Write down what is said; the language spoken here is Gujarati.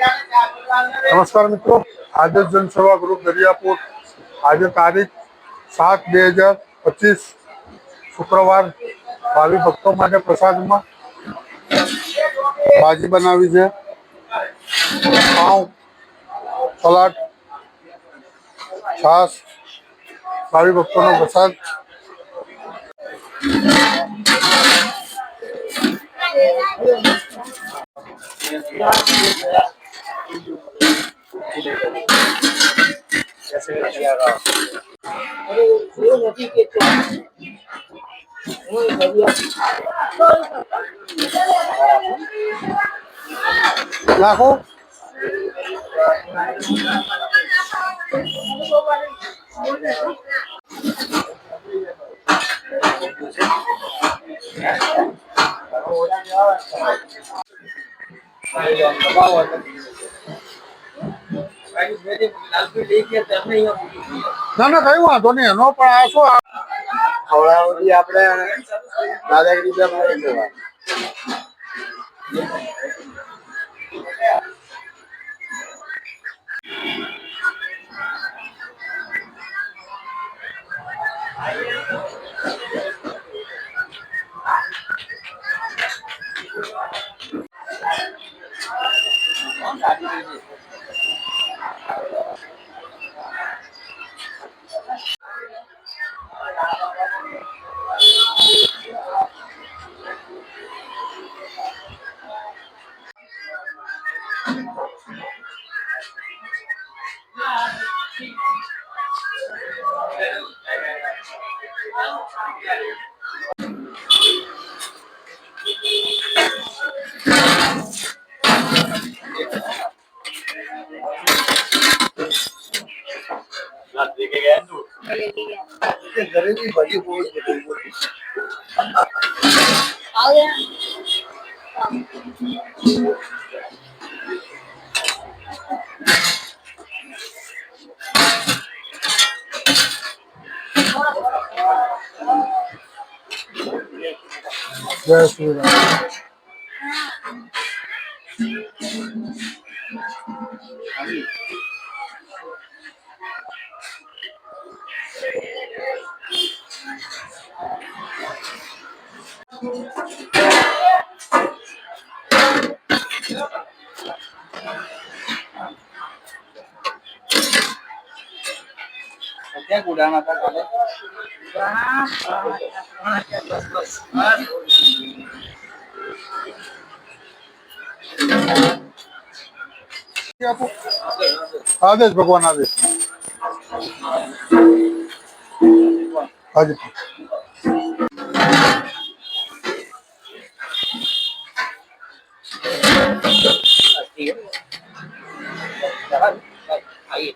નમસ્કાર મિત્રો, આજે જનસેવા ગ્રુપ દરિયાપુર આજે તારીખ 7/2025 શુક્રવાર ભાવિ ભક્તો માટે પ્રસાદમાં ભાજી બનાવી છે, પાઉં, સલાડ, છાશ, ભાવિ ભક્તોનો પ્રસાદ. નાખો. ના ના કઈ વાંધો નહીં એનો, પણ આ શું ખવડાવવાથી આપણે દાદાગીરી મારી દેવા. ઘરે ની ભાજી બહુ જય શ્રી રામ. ક્યાં ગુડાના હતા કાલે? આદેશ ભગવાન આદેશ. હાજી આઈએ